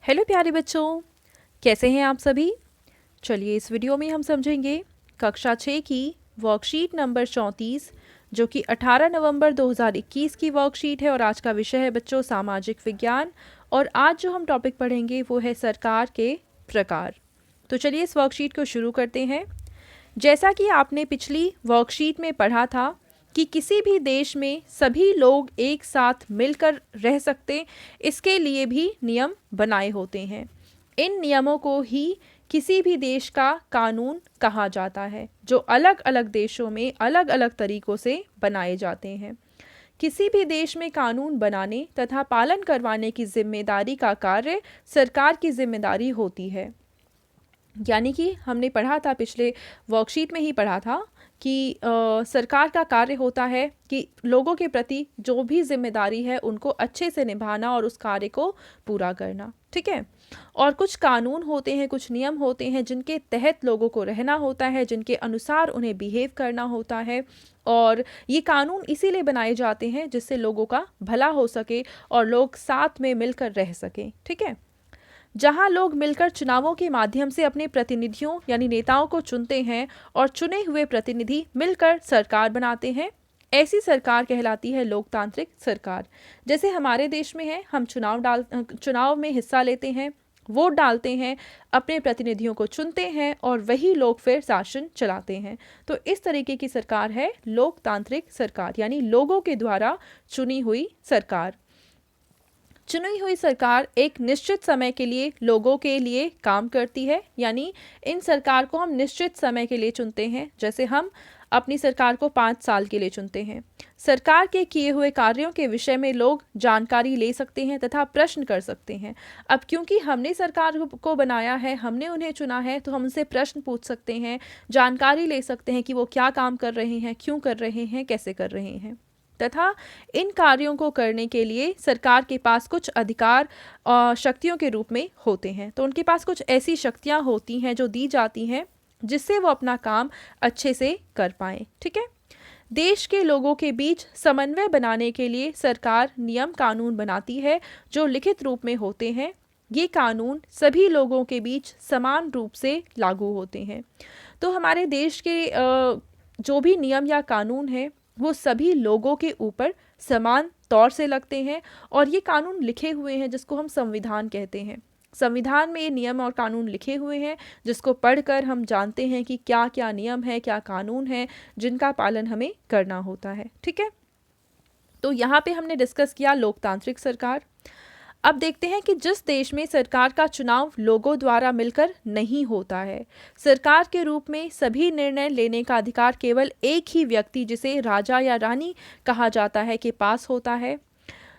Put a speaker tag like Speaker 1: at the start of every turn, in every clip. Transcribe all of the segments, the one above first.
Speaker 1: Hello प्यारे बच्चों, कैसे हैं आप सभी। चलिए इस वीडियो में हम समझेंगे कक्षा 6 की वर्कशीट नंबर 34 जो कि 18 नवंबर 2021 की वर्कशीट है और आज का विषय है बच्चों सामाजिक विज्ञान। और आज जो हम टॉपिक पढ़ेंगे वो है सरकार के प्रकार। तो चलिए इस वर्कशीट को शुरू करते हैं। जैसा कि आपने पिछली वर्कशीट में पढ़ा था कि किसी भी देश में सभी लोग एक साथ मिलकर रह सकते, इसके लिए भी नियम बनाए होते हैं। इन नियमों को ही किसी भी देश का कानून कहा जाता है, जो अलग अलग देशों में अलग अलग तरीक़ों से बनाए जाते हैं। किसी भी देश में कानून बनाने तथा पालन करवाने की जिम्मेदारी का कार्य सरकार की जिम्मेदारी होती है। यानी कि हमने पढ़ा था, पिछले वर्कशीट में ही पढ़ा था कि सरकार का कार्य होता है कि लोगों के प्रति जो भी जिम्मेदारी है उनको अच्छे से निभाना और उस कार्य को पूरा करना। ठीक है। और कुछ कानून होते हैं, कुछ नियम होते हैं जिनके तहत लोगों को रहना होता है, जिनके अनुसार उन्हें बिहेव करना होता है। और ये कानून इसीलिए बनाए जाते हैं जिससे लोगों का भला हो सके और लोग साथ में मिलकर रह सकें। ठीक है। जहां लोग मिलकर चुनावों के माध्यम से अपने प्रतिनिधियों यानी नेताओं को चुनते हैं और चुने हुए प्रतिनिधि मिलकर सरकार बनाते हैं, ऐसी सरकार कहलाती है लोकतांत्रिक सरकार। जैसे हमारे देश में है, हम चुनाव में हिस्सा लेते हैं, वोट डालते हैं, अपने प्रतिनिधियों को चुनते हैं और वही लोग फिर शासन चलाते हैं। तो इस तरीके की सरकार है लोकतांत्रिक सरकार, यानी लोगों के द्वारा चुनी हुई सरकार। चुनी हुई सरकार एक निश्चित समय के लिए लोगों के लिए काम करती है, यानी इन सरकार को हम निश्चित समय के लिए चुनते हैं। जैसे हम अपनी सरकार को 5 साल के लिए चुनते हैं। सरकार के किए हुए कार्यों के विषय में लोग जानकारी ले सकते हैं तथा प्रश्न कर सकते हैं। अब क्योंकि हमने सरकार को बनाया है, हमने उन्हें चुना है, तो हम उनसे प्रश्न पूछ सकते हैं, जानकारी ले सकते हैं कि वो क्या काम कर रहे हैं, क्यों कर रहे हैं, कैसे कर रहे हैं। तथा इन कार्यों को करने के लिए सरकार के पास कुछ अधिकार शक्तियों के रूप में होते हैं। तो उनके पास कुछ ऐसी शक्तियां होती हैं जो दी जाती हैं जिससे वो अपना काम अच्छे से कर पाएं। ठीक है। देश के लोगों के बीच समन्वय बनाने के लिए सरकार नियम कानून बनाती है जो लिखित रूप में होते हैं। ये कानून सभी लोगों के बीच समान रूप से लागू होते हैं। तो हमारे देश के जो भी नियम या कानून है वो सभी लोगों के ऊपर समान तौर से लगते हैं और ये कानून लिखे हुए हैं जिसको हम संविधान कहते हैं। संविधान में ये नियम और कानून लिखे हुए हैं जिसको पढ़कर हम जानते हैं कि क्या क्या नियम है, क्या कानून है जिनका पालन हमें करना होता है। ठीक है। तो यहाँ पे हमने डिस्कस किया लोकतांत्रिक सरकार। अब देखते हैं कि जिस देश में सरकार का चुनाव लोगों द्वारा मिलकर नहीं होता है, सरकार के रूप में सभी निर्णय लेने का अधिकार केवल एक ही व्यक्ति, जिसे राजा या रानी कहा जाता है, के पास होता है।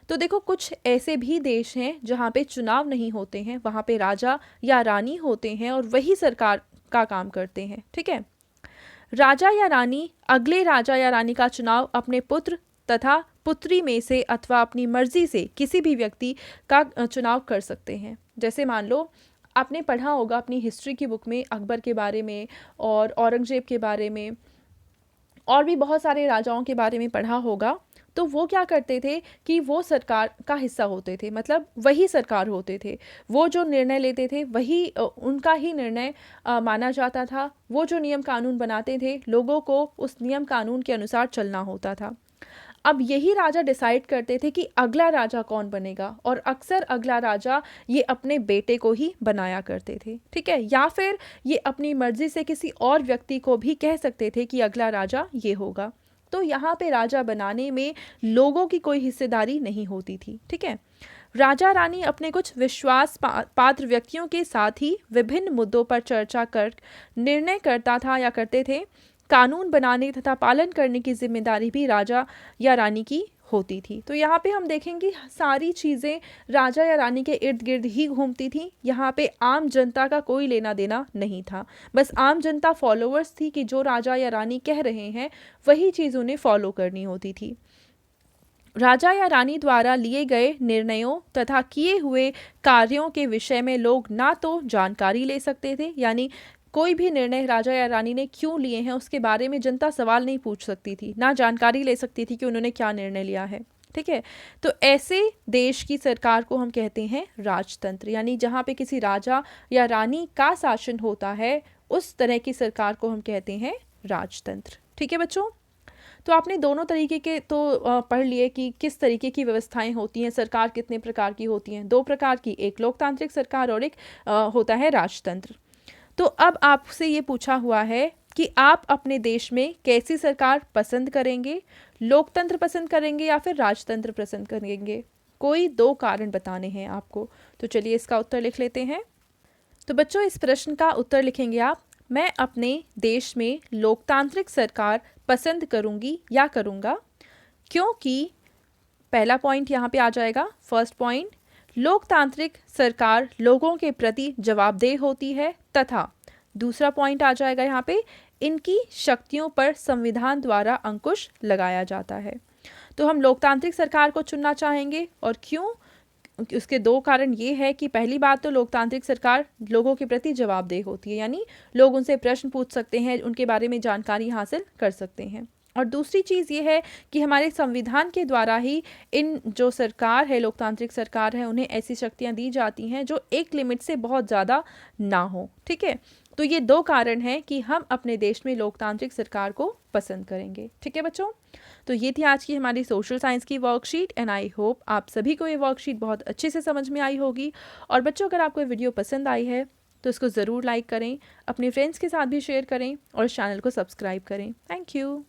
Speaker 1: तो देखो, कुछ ऐसे भी देश हैं जहाँ पे चुनाव नहीं होते हैं, वहाँ पे राजा या रानी होते हैं और वही सरकार का काम करते हैं। ठीक है। राजा या रानी अगले राजा या रानी का चुनाव अपने पुत्र तथा पुत्री में से अथवा अपनी मर्जी से किसी भी व्यक्ति का चुनाव कर सकते हैं। जैसे मान लो आपने पढ़ा होगा अपनी हिस्ट्री की बुक में अकबर के बारे में और औरंगजेब के बारे में और भी बहुत सारे राजाओं के बारे में पढ़ा होगा। तो वो क्या करते थे कि वो सरकार का हिस्सा होते थे, मतलब वही सरकार होते थे। वो जो निर्णय लेते थे वही उनका ही निर्णय माना जाता था। वो जो नियम कानून बनाते थे, लोगों को उस नियम कानून के अनुसार चलना होता था। अब यही राजा डिसाइड करते थे कि अगला राजा कौन बनेगा, और अक्सर अगला राजा ये अपने बेटे को ही बनाया करते थे। ठीक है। या फिर ये अपनी मर्जी से किसी और व्यक्ति को भी कह सकते थे कि अगला राजा ये होगा। तो यहाँ पे राजा बनाने में लोगों की कोई हिस्सेदारी नहीं होती थी। ठीक है। राजा रानी अपने कुछ विश्वास पात्र व्यक्तियों के साथ ही विभिन्न मुद्दों पर चर्चा कर निर्णय करता था या करते थे। कानून बनाने तथा पालन करने की जिम्मेदारी भी राजा या रानी की होती थी। तो यहाँ पे हम देखेंगे सारी चीज़ें राजा या रानी के इर्द गिर्द ही घूमती थी। यहाँ पे आम जनता का कोई लेना देना नहीं था। बस आम जनता फॉलोअर्स थी कि जो राजा या रानी कह रहे हैं वही चीज़ उन्हें फॉलो करनी होती थी। राजा या रानी द्वारा लिए गए निर्णयों तथा किए हुए कार्यों के विषय में लोग ना तो जानकारी ले सकते थे, यानी कोई भी निर्णय राजा या रानी ने क्यों लिए हैं उसके बारे में जनता सवाल नहीं पूछ सकती थी, ना जानकारी ले सकती थी कि उन्होंने क्या निर्णय लिया है। ठीक है। तो ऐसे देश की सरकार को हम कहते हैं राजतंत्र, यानी जहाँ पे किसी राजा या रानी का शासन होता है उस तरह की सरकार को हम कहते हैं राजतंत्र। ठीक है बच्चों, तो आपने दोनों तरीके के तो पढ़ लिए कि किस तरीके की व्यवस्थाएं होती हैं, सरकार कितने प्रकार की होती हैं, दो प्रकार की, एक लोकतांत्रिक सरकार और एक होता है राजतंत्र। तो अब आपसे ये पूछा हुआ है कि आप अपने देश में कैसी सरकार पसंद करेंगे, लोकतंत्र पसंद करेंगे या फिर राजतंत्र पसंद करेंगे। कोई दो कारण बताने हैं आपको। तो चलिए इसका उत्तर लिख लेते हैं। तो बच्चों इस प्रश्न का उत्तर लिखेंगे आप, मैं अपने देश में लोकतांत्रिक सरकार पसंद करूंगी या करूंगा, क्योंकि पहला पॉइंट यहाँ पे आ जाएगा, फर्स्ट पॉइंट, लोकतांत्रिक सरकार लोगों के प्रति जवाबदेह होती है, तथा दूसरा पॉइंट आ जाएगा यहाँ पे, इनकी शक्तियों पर संविधान द्वारा अंकुश लगाया जाता है। तो हम लोकतांत्रिक सरकार को चुनना चाहेंगे, और क्यों? उसके दो कारण ये है कि पहली बात तो लोकतांत्रिक सरकार लोगों के प्रति जवाबदेह होती है, यानी लोग उनसे प्रश्न पूछ सकते हैं, उनके बारे में जानकारी हासिल कर सकते हैं। और दूसरी चीज़ ये है कि हमारे संविधान के द्वारा ही इन जो सरकार है, लोकतांत्रिक सरकार है, उन्हें ऐसी शक्तियाँ दी जाती हैं जो एक लिमिट से बहुत ज़्यादा ना हो। ठीक है, तो ये दो कारण हैं कि हम अपने देश में लोकतांत्रिक सरकार को पसंद करेंगे। ठीक है बच्चों, तो ये थी आज की हमारी सोशल साइंस की वर्कशीट, एंड आई होप आप सभी को ये वर्कशीट बहुत अच्छे से समझ में आई होगी। और बच्चों अगर आपको ये वीडियो पसंद आई है तो इसको ज़रूर लाइक करें, अपने फ्रेंड्स के साथ भी शेयर करें और चैनल को सब्सक्राइब करें। Thank you.